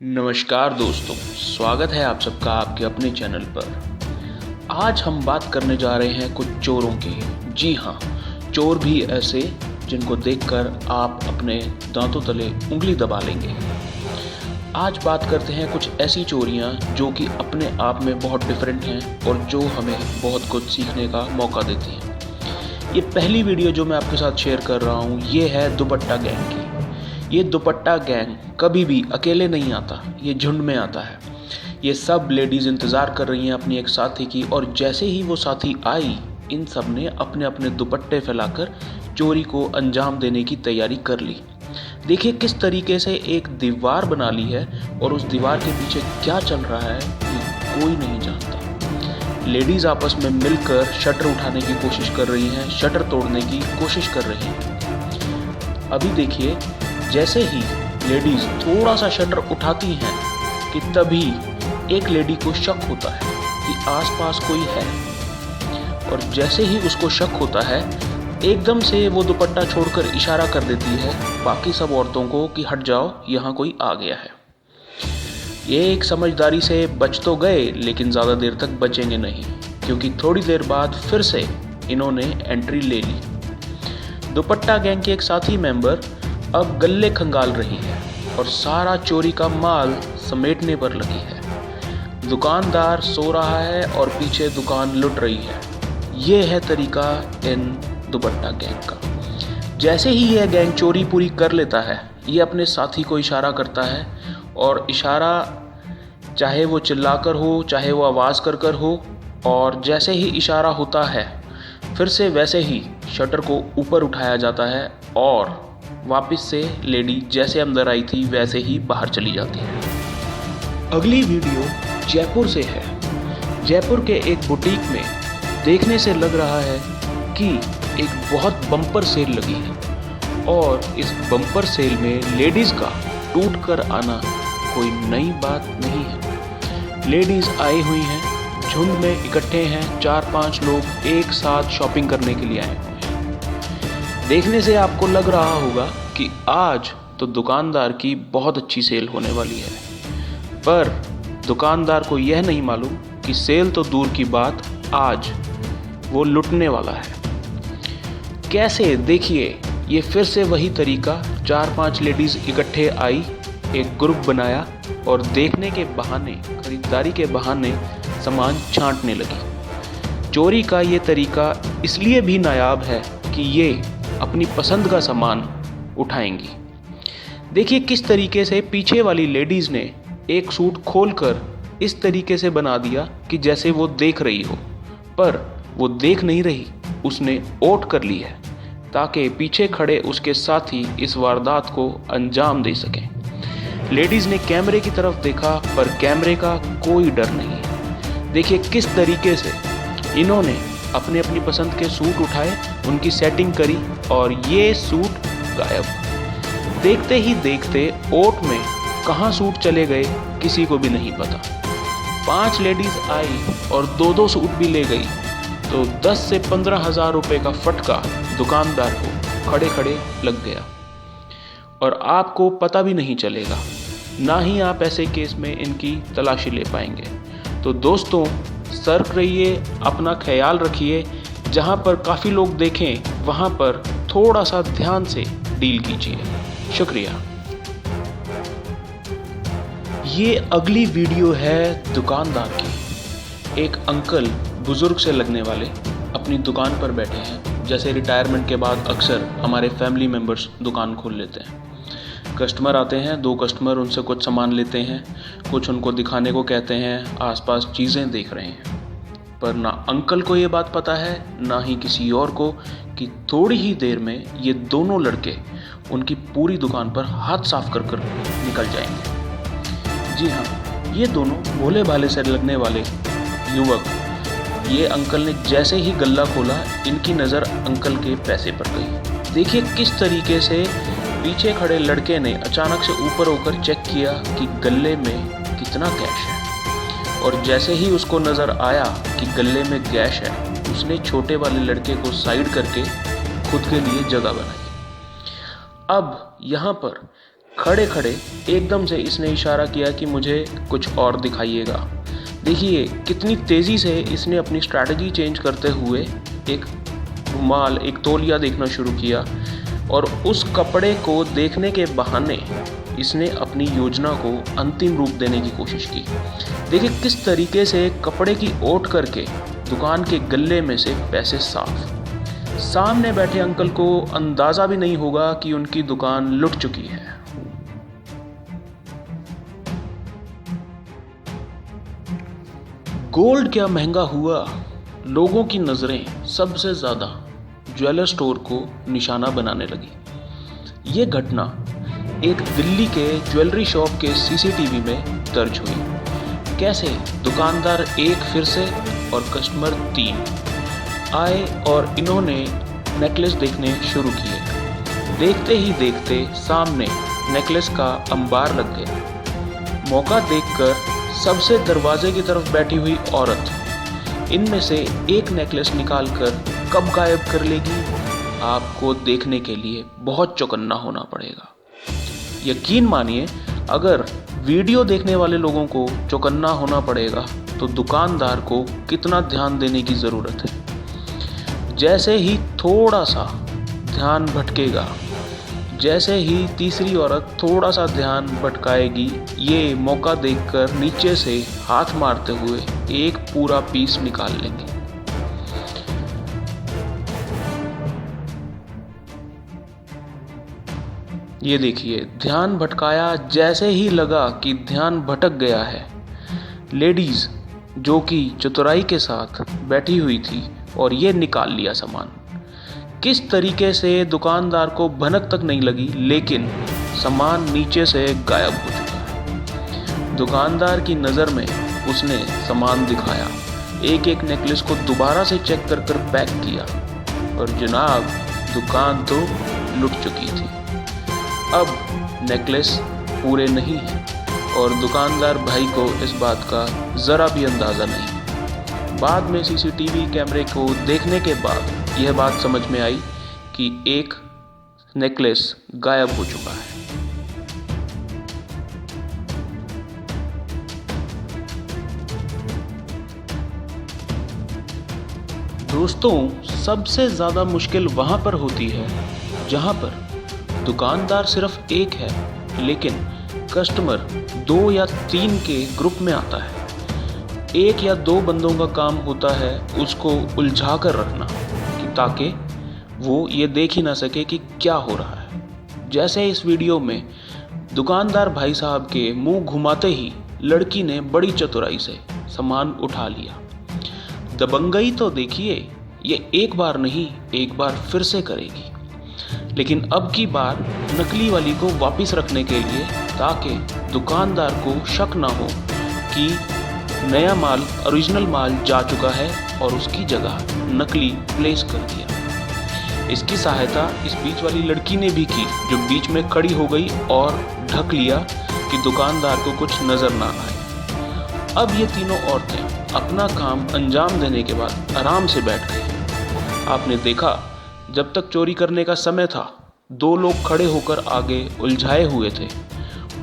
नमस्कार दोस्तों, स्वागत है आप सबका आपके अपने चैनल पर। आज हम बात करने जा रहे हैं कुछ चोरों की। जी हाँ, चोर भी ऐसे जिनको देखकर आप अपने दांतों तले उंगली दबा लेंगे। आज बात करते हैं कुछ ऐसी चोरियां जो कि अपने आप में बहुत डिफरेंट हैं और जो हमें बहुत कुछ सीखने का मौका देती हैं। ये पहली वीडियो जो मैं आपके साथ शेयर कर रहा हूँ ये है दुपट्टा गैंग की। ये दुपट्टा गैंग कभी भी अकेले नहीं आता, ये झुंड में आता है। ये सब लेडीज़ इंतज़ार कर रही हैं अपनी एक साथी की, और जैसे ही वो साथी आई इन सब ने अपने अपने दुपट्टे फैलाकर चोरी को अंजाम देने की तैयारी कर ली। देखिए किस तरीके से एक दीवार बना ली है और उस दीवार के पीछे क्या चल रहा है ये कोई नहीं जानता। लेडीज़ आपस में मिलकर शटर उठाने की कोशिश कर रही हैं, शटर तोड़ने की कोशिश कर रही हैं। अभी देखिए जैसे ही लेडीज थोड़ा सा शटर उठाती हैं कि तभी एक लेडी को शक होता है कि आसपास कोई है, और जैसे ही उसको शक होता है एकदम से वो दुपट्टा छोड़कर इशारा कर देती है बाकी सब औरतों को कि हट जाओ, यहाँ कोई आ गया है। ये एक समझदारी से बच तो गए लेकिन ज़्यादा देर तक बचेंगे नहीं, क्योंकि थोड़ी देर बाद फिर से इन्होंने एंट्री ले ली। दुपट्टा गैंग के एक साथी मेंबर अब गल्ले खंगाल रही है और सारा चोरी का माल समेटने पर लगी है। दुकानदार सो रहा है और पीछे दुकान लुट रही है। ये है तरीका इन दुपट्टा गैंग का। जैसे ही यह गैंग चोरी पूरी कर लेता है ये अपने साथी को इशारा करता है, और इशारा चाहे वो चिल्लाकर हो चाहे वो आवाज़ कर कर हो, और जैसे ही इशारा होता है फिर से वैसे ही शटर को ऊपर उठाया जाता है और वापस से लेडी जैसे अंदर आई थी वैसे ही बाहर चली जाती है। अगली वीडियो जयपुर से है। जयपुर के एक बुटीक में देखने से लग रहा है कि एक बहुत बम्पर सेल लगी है, और इस बम्पर सेल में लेडीज़ का टूट कर आना कोई नई बात नहीं है। लेडीज़ आई हुई हैं, झुंड में इकट्ठे हैं, 4-5 लोग एक साथ शॉपिंग करने के लिए आए हैं। देखने से आपको लग रहा होगा कि आज तो दुकानदार की बहुत अच्छी सेल होने वाली है, पर दुकानदार को यह नहीं मालूम कि सेल तो दूर की बात, आज वो लुटने वाला है। कैसे? देखिए ये फिर से वही तरीका। 4-5 लेडीज़ इकट्ठे आई, एक ग्रुप बनाया और देखने के बहाने, खरीदारी के बहाने सामान छांटने लगी। चोरी का ये तरीका इसलिए भी नायाब है कि ये अपनी पसंद का सामान उठाएंगी। देखिए किस तरीके से पीछे वाली लेडीज़ ने एक सूट खोलकर इस तरीके से बना दिया कि जैसे वो देख रही हो, पर वो देख नहीं रही, उसने ओट कर ली है ताकि पीछे खड़े उसके साथी इस वारदात को अंजाम दे सकें। लेडीज़ ने कैमरे की तरफ देखा पर कैमरे का कोई डर नहीं। देखिए किस तरीके से इन्होंने अपनी अपनी पसंद के सूट उठाए, उनकी सेटिंग करी और ये सूट गायब। देखते ही देखते ओट में कहाँ सूट चले गए किसी को भी नहीं पता। 5 लेडीज़ आई और 2-2 सूट भी ले गई, तो 10 से 15 हज़ार रुपये का फटका दुकानदार को खड़े खड़े लग गया, और आपको पता भी नहीं चलेगा, ना ही आप ऐसे केस में इनकी तलाशी ले पाएंगे। तो दोस्तों सतर्क रहिए, अपना ख्याल रखिए, जहाँ पर काफ़ी लोग देखें वहाँ पर थोड़ा सा ध्यान से डील कीजिए। शुक्रिया। ये अगली वीडियो है दुकानदार की। एक अंकल बुजुर्ग से लगने वाले अपनी दुकान पर बैठे हैं। जैसे रिटायरमेंट के बाद अक्सर हमारे फैमिली मेम्बर्स दुकान खोल लेते हैं। कस्टमर आते हैं, 2 कस्टमर उनसे कुछ सामान लेते हैं, कुछ उनको दिखाने को कहते हैं, आसपास चीज़ें देख रहे हैं, पर ना अंकल को ये बात पता है ना ही किसी और को कि थोड़ी ही देर में ये दोनों लड़के उनकी पूरी दुकान पर हाथ साफ कर कर निकल जाएंगे। जी हाँ, ये दोनों भोले भाले से लगने वाले युवक, ये अंकल ने जैसे ही गल्ला खोला इनकी नज़र अंकल के पैसे पर गई। देखिए किस तरीके से पीछे खड़े लड़के ने अचानक से ऊपर होकर चेक किया कि गल्ले में कितना कैश है, और जैसे ही उसको नज़र आया कि गल्ले में कैश है उसने छोटे वाले लड़के को साइड करके खुद के लिए जगह बनाई। अब यहाँ पर खड़े खड़े एकदम से इसने इशारा किया कि मुझे कुछ और दिखाइएगा। देखिए कितनी तेज़ी से इसने अपनी स्ट्रैटेजी चेंज करते हुए एक रुमाल, एक तौलिया देखना शुरू किया और उस कपड़े को देखने के बहाने इसने अपनी योजना को अंतिम रूप देने की कोशिश की। देखिए किस तरीके से कपड़े की ओट करके दुकान के गल्ले में से पैसे साफ। सामने बैठे अंकल को अंदाज़ा भी नहीं होगा कि उनकी दुकान लुट चुकी है। गोल्ड क्या महंगा हुआ, लोगों की नज़रें सबसे ज़्यादा ज्वेलर स्टोर को निशाना बनाने लगी। ये घटना एक दिल्ली के ज्वेलरी शॉप के सीसीटीवी में दर्ज हुई। कैसे दुकानदार एक फिर से और कस्टमर 3 आए और इन्होंने नेकलेस देखने शुरू किए। देखते ही देखते सामने नेकलेस का अंबार लग गया। मौका देखकर सबसे दरवाजे की तरफ बैठी हुई औरत इनमें से एक नेकलेस निकालकर कब गायब कर लेगी, आपको देखने के लिए बहुत चौकन्ना होना पड़ेगा। यकीन मानिए, अगर वीडियो देखने वाले लोगों को चौकन्ना होना पड़ेगा तो दुकानदार को कितना ध्यान देने की ज़रूरत है। जैसे ही थोड़ा सा ध्यान भटकेगा, जैसे ही तीसरी औरत थोड़ा सा ध्यान भटकाएगी, ये मौका देखकर नीचे से हाथ मारते हुए एक पूरा पीस निकाल लेंगे। ये देखिए, ध्यान भटकाया, जैसे ही लगा कि ध्यान भटक गया है, लेडीज जो कि चतुराई के साथ बैठी हुई थी और ये निकाल लिया सामान। किस तरीके से दुकानदार को भनक तक नहीं लगी, लेकिन सामान नीचे से गायब हो चुका है। दुकानदार की नज़र में उसने सामान दिखाया, एक एक नेकलेस को दोबारा से चेक कर कर पैक किया और जनाब दुकान तो लुट चुकी थी। अब नेकलेस पूरे नहीं हैं और दुकानदार भाई को इस बात का ज़रा भी अंदाज़ा नहीं। बाद में सीसीटीवी कैमरे को देखने के बाद यह बात समझ में आई कि एक नेकलेस गायब हो चुका है। दोस्तों, सबसे ज़्यादा मुश्किल वहाँ पर होती है जहाँ पर दुकानदार सिर्फ एक है, लेकिन कस्टमर 2 या 3 के ग्रुप में आता है। 1 या 2 बंदों का काम होता है उसको उलझा कर रखना, ताकि वो ये देख ही ना सके कि क्या हो रहा है। जैसे इस वीडियो में दुकानदार भाई साहब के मुंह घुमाते ही लड़की ने बड़ी चतुराई से सामान उठा लिया। दबंगई तो देखिए, ये एक बार नहीं, एक बार फिर से करेगी, लेकिन अब की बार नकली वाली को वापस रखने के लिए, ताकि दुकानदार को शक ना हो कि नया माल ओरिजिनल माल जा चुका है और उसकी जगह नकली प्लेस कर दिया। इसकी सहायता इस बीच वाली लड़की ने भी की, जो बीच में खड़ी हो गई और ढक लिया कि दुकानदार को कुछ नज़र ना आए। अब ये तीनों औरतें अपना काम अंजाम देने के बाद आराम से बैठ गई। आपने देखा, जब तक चोरी करने का समय था 2 लोग खड़े होकर आगे उलझाए हुए थे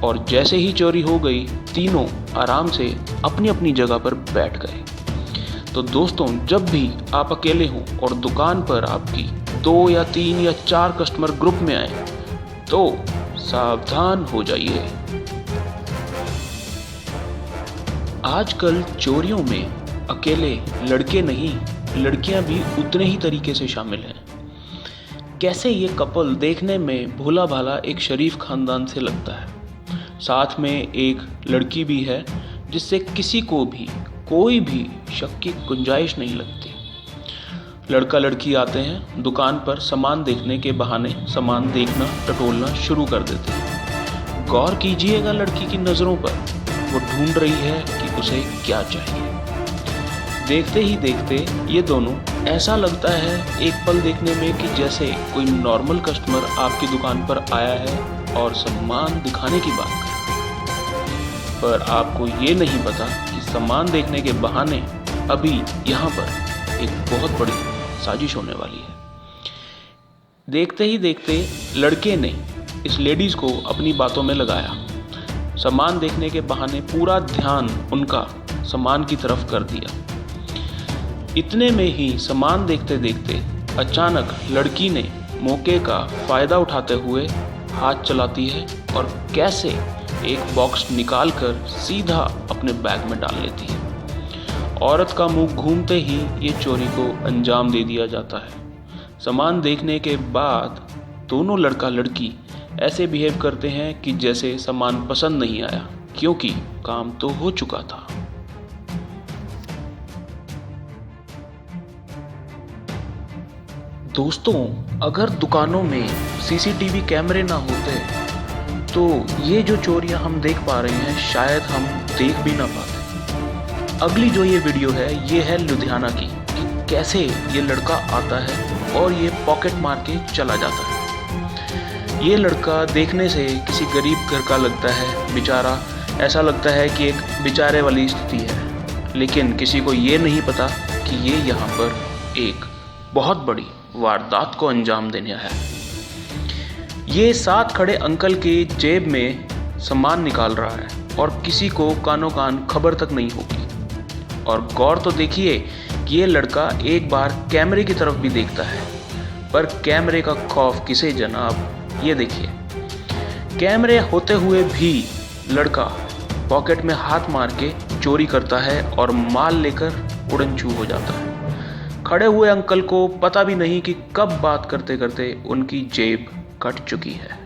और जैसे ही चोरी हो गई तीनों आराम से अपनी अपनी जगह पर बैठ गए। तो दोस्तों, जब भी आप अकेले हों और दुकान पर आपकी 2 या 3 या 4 कस्टमर ग्रुप में आए तो सावधान हो जाइए। आजकल चोरियों में अकेले लड़के नहीं, लड़कियां भी उतने ही तरीके से शामिल हैं। कैसे ये कपल देखने में भोला भाला एक शरीफ खानदान से लगता है, साथ में एक लड़की भी है जिससे किसी को भी कोई भी शक की गुंजाइश नहीं लगती। लड़का लड़की आते हैं दुकान पर, सामान देखने के बहाने सामान देखना टटोलना शुरू कर देते हैं। गौर कीजिएगा लड़की की नज़रों पर, वो ढूंढ रही है कि उसे क्या चाहिए। देखते ही देखते ये दोनों, ऐसा लगता है एक पल देखने में कि जैसे कोई नॉर्मल कस्टमर आपकी दुकान पर आया है और सामान दिखाने की बात करे, पर आपको ये नहीं पता कि सामान देखने के बहाने अभी यहाँ पर एक बहुत बड़ी साजिश होने वाली है। देखते ही देखते लड़के ने इस लेडीज़ को अपनी बातों में लगाया। सामान देखने के बहाने पूरा ध्यान उनका सामान की तरफ कर दिया। इतने में ही सामान देखते देखते अचानक लड़की ने मौके का फ़ायदा उठाते हुए हाथ चलाती है और कैसे एक बॉक्स निकालकर सीधा अपने बैग में डाल लेती है। औरत का मुंह घूमते ही ये चोरी को अंजाम दे दिया जाता है। सामान देखने के बाद दोनों लड़का लड़की ऐसे बिहेव करते हैं कि जैसे सामान पसंद नहीं आया, क्योंकि काम तो हो चुका था। दोस्तों, अगर दुकानों में सीसीटीवी कैमरे ना होते तो ये जो चोरियां हम देख पा रहे हैं शायद हम देख भी ना पाते। अगली जो ये वीडियो है ये है लुधियाना की, कि कैसे ये लड़का आता है और ये पॉकेट मार के चला जाता है। ये लड़का देखने से किसी गरीब घर का लगता है, बेचारा, ऐसा लगता है कि एक बेचारे वाली स्थिति है, लेकिन किसी को ये नहीं पता कि ये यहाँ पर एक बहुत बड़ी वारदात को अंजाम देने है। ये साथ खड़े अंकल के जेब में सामान निकाल रहा है और किसी को कानों कान खबर तक नहीं होगी। और गौर तो देखिए कि ये लड़का एक बार कैमरे की तरफ भी देखता है, पर कैमरे का खौफ किसे जनाब। ये देखिए, कैमरे होते हुए भी लड़का पॉकेट में हाथ मार के चोरी करता है और माल लेकर उड़नछू हो जाता है। खड़े हुए अंकल को पता भी नहीं कि कब बात करते करते उनकी जेब कट चुकी है।